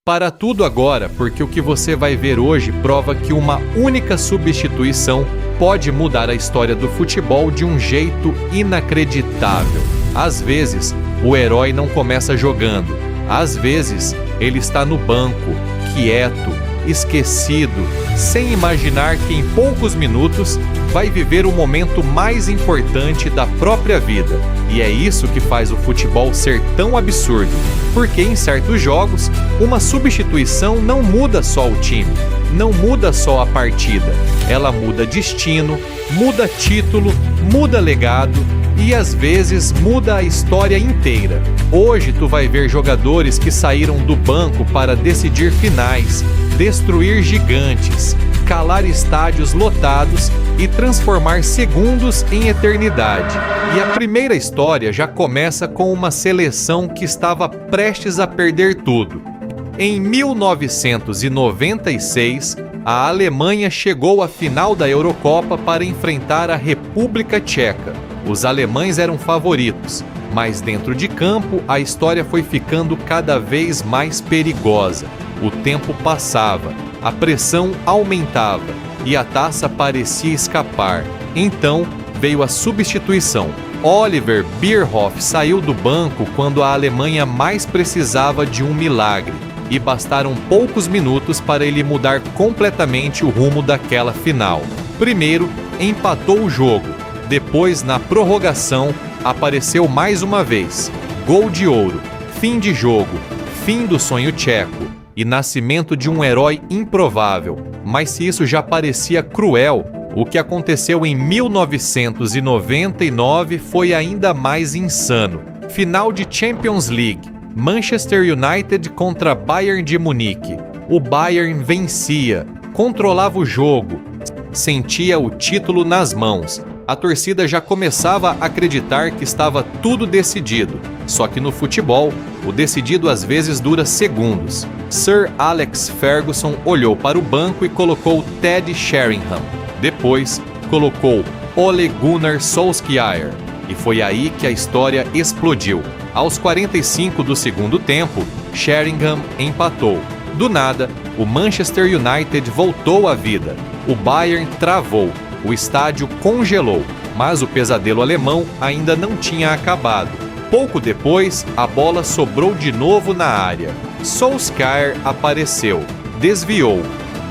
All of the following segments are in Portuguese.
Para tudo agora, porque o que você vai ver hoje prova que uma única substituição pode mudar a história do futebol de um jeito inacreditável. Às vezes, o herói não começa jogando. Às vezes, ele está no banco, quieto, esquecido, sem imaginar que em poucos minutos vai viver o momento mais importante da própria vida. E é isso que faz o futebol ser tão absurdo, porque em certos jogos, uma substituição não muda só o time, não muda só a partida, ela muda destino, muda título, muda legado e às vezes muda a história inteira. Hoje tu vai ver jogadores que saíram do banco para decidir finais, destruir gigantes, calar estádios lotados e transformar segundos em eternidade. E a primeira história já começa com uma seleção que estava prestes a perder tudo. Em 1996, a Alemanha chegou à final da Eurocopa para enfrentar a República Tcheca. Os alemães eram favoritos, mas dentro de campo a história foi ficando cada vez mais perigosa. O tempo passava, a pressão aumentava e a taça parecia escapar. Então veio a substituição. Oliver Bierhoff saiu do banco quando a Alemanha mais precisava de um milagre, e bastaram poucos minutos para ele mudar completamente o rumo daquela final. Primeiro, empatou o jogo. Depois, na prorrogação, apareceu mais uma vez. Gol de ouro, fim de jogo, fim do sonho tcheco e nascimento de um herói improvável. Mas se isso já parecia cruel, o que aconteceu em 1999 foi ainda mais insano. Final de Champions League, Manchester United contra Bayern de Munique. O Bayern vencia, controlava o jogo, sentia o título nas mãos. A torcida já começava a acreditar que estava tudo decidido. Só que no futebol, o decidido às vezes dura segundos. Sir Alex Ferguson olhou para o banco e colocou Ted Sheringham. Depois, colocou Ole Gunnar Solskjaer. E foi aí que a história explodiu. Aos 45 do segundo tempo, Sheringham empatou. Do nada, o Manchester United voltou à vida. O Bayern travou. O estádio congelou, mas o pesadelo alemão ainda não tinha acabado. Pouco depois, a bola sobrou de novo na área. Solskjaer apareceu, desviou,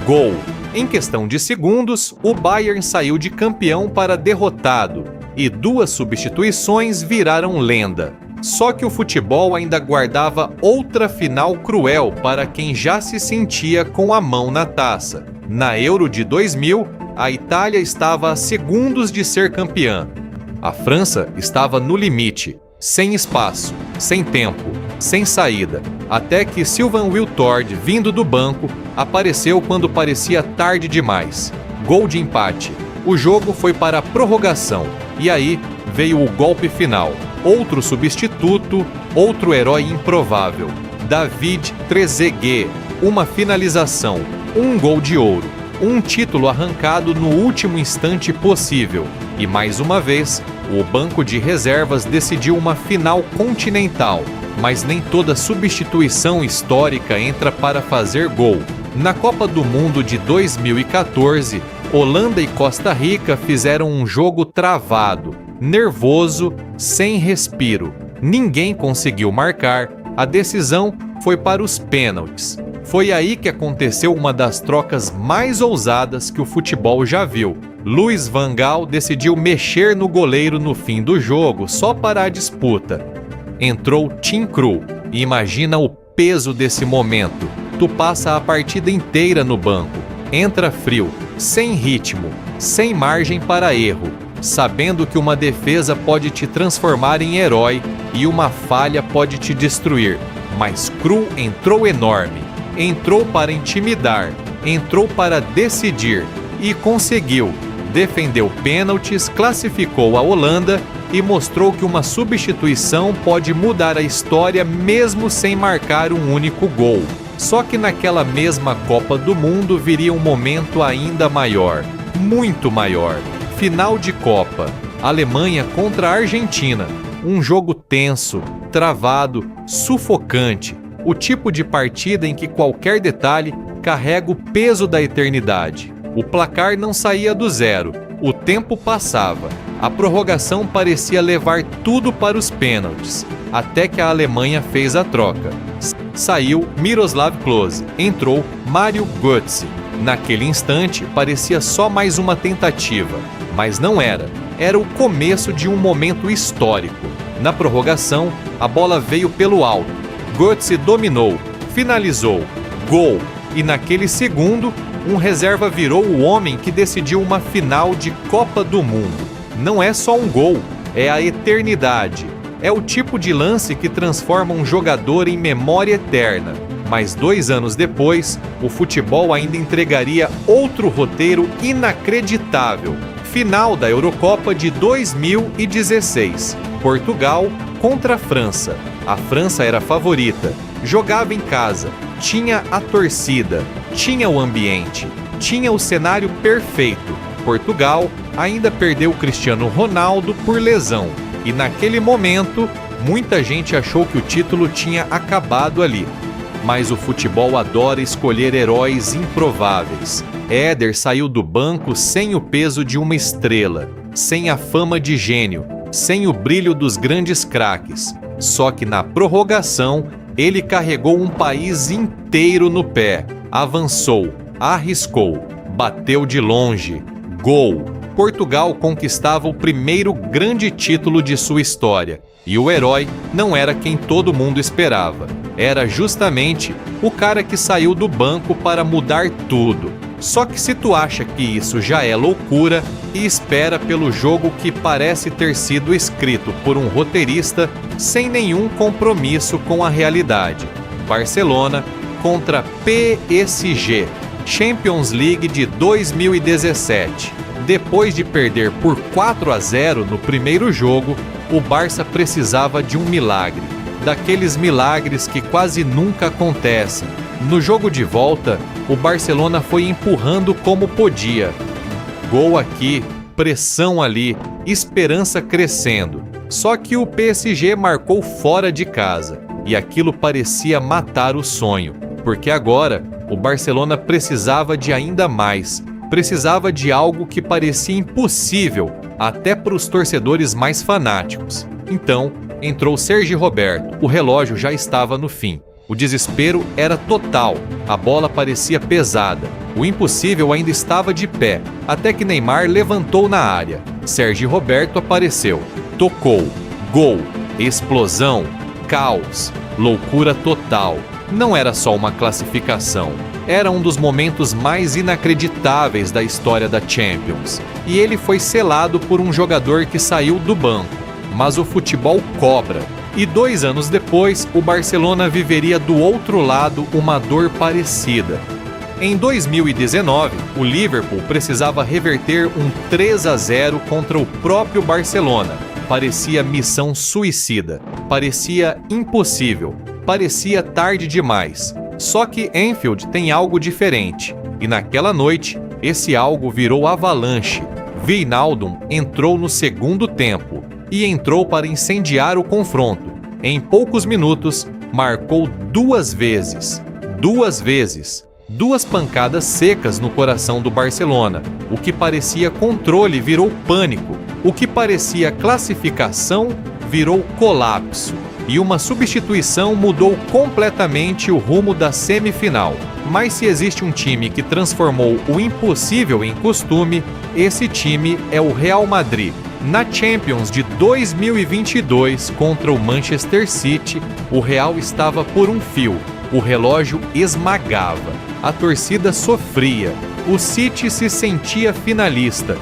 gol. Em questão de segundos, o Bayern saiu de campeão para derrotado, e duas substituições viraram lenda. Só que o futebol ainda guardava outra final cruel para quem já se sentia com a mão na taça. Na Euro de 2000, a Itália estava a segundos de ser campeã. A França estava no limite, sem espaço, sem tempo, sem saída, até que Sylvain Wiltord, vindo do banco, apareceu quando parecia tarde demais. Gol de empate. O jogo foi para a prorrogação, e aí veio o golpe final. Outro substituto, outro herói improvável. David Trezeguet, uma finalização, um gol de ouro. Um título arrancado no último instante possível. E mais uma vez, o banco de reservas decidiu uma final continental. Mas nem toda substituição histórica entra para fazer gol. Na Copa do Mundo de 2014, Holanda e Costa Rica fizeram um jogo travado, nervoso, sem respiro. Ninguém conseguiu marcar. A decisão foi para os pênaltis. Foi aí que aconteceu uma das trocas mais ousadas que o futebol já viu. Louis van Gaal decidiu mexer no goleiro no fim do jogo só para a disputa. Entrou Tim Krul e imagina o peso desse momento. Tu passa a partida inteira no banco, entra frio, sem ritmo, sem margem para erro, sabendo que uma defesa pode te transformar em herói e uma falha pode te destruir. Mas Krul entrou enorme. Entrou para intimidar, entrou para decidir e conseguiu. Defendeu pênaltis, classificou a Holanda e mostrou que uma substituição pode mudar a história mesmo sem marcar um único gol. Só que naquela mesma Copa do Mundo viria um momento ainda maior, muito maior. Final de Copa, Alemanha contra a Argentina. Um jogo tenso, travado, sufocante. O tipo de partida em que qualquer detalhe carrega o peso da eternidade. O placar não saía do zero, o tempo passava. A prorrogação parecia levar tudo para os pênaltis, até que a Alemanha fez a troca. Saiu Miroslav Klose, entrou Mario Götze. Naquele instante, parecia só mais uma tentativa, mas não era. Era o começo de um momento histórico. Na prorrogação, a bola veio pelo alto. Götze dominou, finalizou, gol! E naquele segundo, um reserva virou o homem que decidiu uma final de Copa do Mundo. Não é só um gol, é a eternidade. É o tipo de lance que transforma um jogador em memória eterna. Mas 2 anos depois, o futebol ainda entregaria outro roteiro inacreditável. Final da Eurocopa de 2016. Portugal contra a França. A França era a favorita. Jogava em casa. Tinha a torcida. Tinha o ambiente. Tinha o cenário perfeito. Portugal ainda perdeu Cristiano Ronaldo por lesão. E naquele momento, muita gente achou que o título tinha acabado ali. Mas o futebol adora escolher heróis improváveis. Éder saiu do banco sem o peso de uma estrela, sem a fama de gênio, sem o brilho dos grandes craques. Só que na prorrogação, ele carregou um país inteiro no pé. Avançou, arriscou, bateu de longe. Gol! Portugal conquistava o primeiro grande título de sua história. E o herói não era quem todo mundo esperava. Era justamente o cara que saiu do banco para mudar tudo. Só que se tu acha que isso já é loucura e espera pelo jogo que parece ter sido escrito por um roteirista sem nenhum compromisso com a realidade. Barcelona contra PSG, Champions League de 2017. Depois de perder por 4-0 no primeiro jogo, o Barça precisava de um milagre. Daqueles milagres que quase nunca acontecem. No jogo de volta, o Barcelona foi empurrando como podia. Gol aqui, pressão ali, esperança crescendo. Só que o PSG marcou fora de casa, e aquilo parecia matar o sonho, porque agora o Barcelona precisava de ainda mais. Precisava de algo que parecia impossível, até para os torcedores mais fanáticos. Então, entrou Sergi Roberto. O relógio já estava no fim. O desespero era total. A bola parecia pesada. O impossível ainda estava de pé, até que Neymar levantou na área. Sergi Roberto apareceu. Tocou. Gol. Explosão. Caos. Loucura total. Não era só uma classificação. Era um dos momentos mais inacreditáveis da história da Champions. E ele foi selado por um jogador que saiu do banco. Mas o futebol cobra. E 2 anos depois, o Barcelona viveria do outro lado uma dor parecida. Em 2019, o Liverpool precisava reverter um 3-0 contra o próprio Barcelona. Parecia missão suicida. Parecia impossível. Parecia tarde demais. Só que Anfield tem algo diferente. E naquela noite, esse algo virou avalanche. Wijnaldum entrou no segundo tempo. E entrou para incendiar o confronto. Em poucos minutos, marcou 2 vezes. 2 vezes. 2 pancadas secas no coração do Barcelona. O que parecia controle virou pânico. O que parecia classificação virou colapso. E uma substituição mudou completamente o rumo da semifinal. Mas se existe um time que transformou o impossível em costume, esse time é o Real Madrid. Na Champions de 2022 contra o Manchester City, o Real estava por um fio. O relógio esmagava. A torcida sofria. O City se sentia finalista.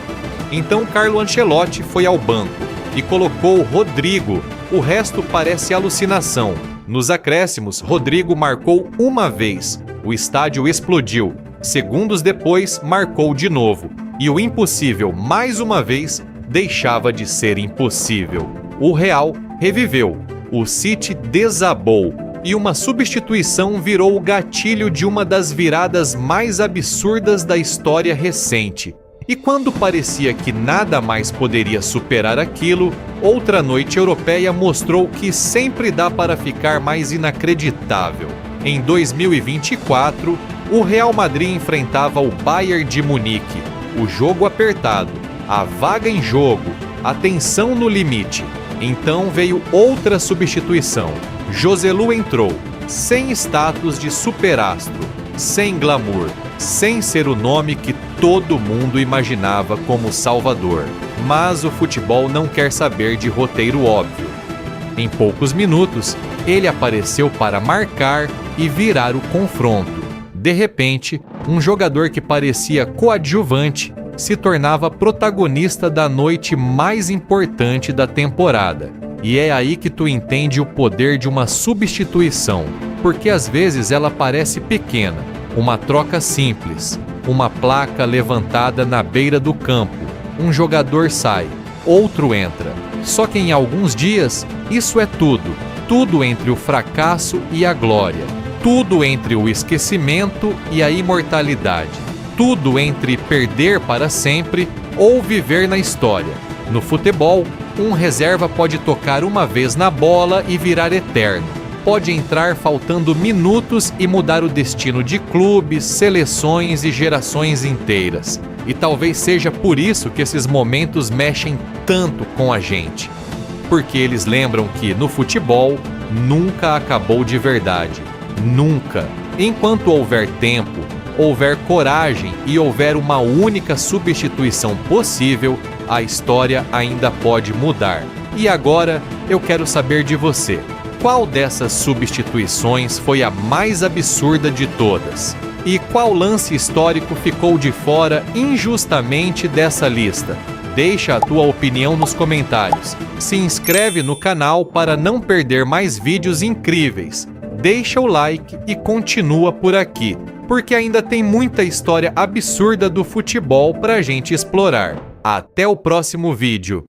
Então Carlo Ancelotti foi ao banco e colocou Rodrigo. O resto parece alucinação. Nos acréscimos, Rodrigo marcou uma vez. O estádio explodiu. Segundos depois, marcou de novo. E o impossível, mais uma vez, deixava de ser impossível. O Real reviveu. O City desabou. E uma substituição virou o gatilho de uma das viradas mais absurdas da história recente. E quando parecia que nada mais poderia superar aquilo, outra noite europeia mostrou que sempre dá para ficar mais inacreditável. Em 2024, o Real Madrid enfrentava o Bayern de Munique. O jogo apertado, a vaga em jogo, a tensão no limite. Então veio outra substituição. Joselu entrou, sem status de superastro, sem glamour, sem ser o nome que todo mundo imaginava como Salvador. Mas o futebol não quer saber de roteiro óbvio. Em poucos minutos, ele apareceu para marcar e virar o confronto. De repente, um jogador que parecia coadjuvante se tornava protagonista da noite mais importante da temporada. E é aí que tu entende o poder de uma substituição, porque às vezes ela parece pequena, uma troca simples, uma placa levantada na beira do campo, um jogador sai, outro entra. Só que em alguns dias, isso é tudo entre o fracasso e a glória, tudo entre o esquecimento e a imortalidade, tudo entre perder para sempre ou viver na história. No futebol, um reserva pode tocar uma vez na bola e virar eterno. Pode entrar faltando minutos e mudar o destino de clubes, seleções e gerações inteiras. E talvez seja por isso que esses momentos mexem tanto com a gente. Porque eles lembram que no futebol nunca acabou de verdade. Nunca. Enquanto houver tempo, houver coragem e houver uma única substituição possível, a história ainda pode mudar. E agora eu quero saber de você. Qual dessas substituições foi a mais absurda de todas? E qual lance histórico ficou de fora injustamente dessa lista? Deixa a tua opinião nos comentários. Se inscreve no canal para não perder mais vídeos incríveis. Deixa o like e continua por aqui, porque ainda tem muita história absurda do futebol pra gente explorar. Até o próximo vídeo.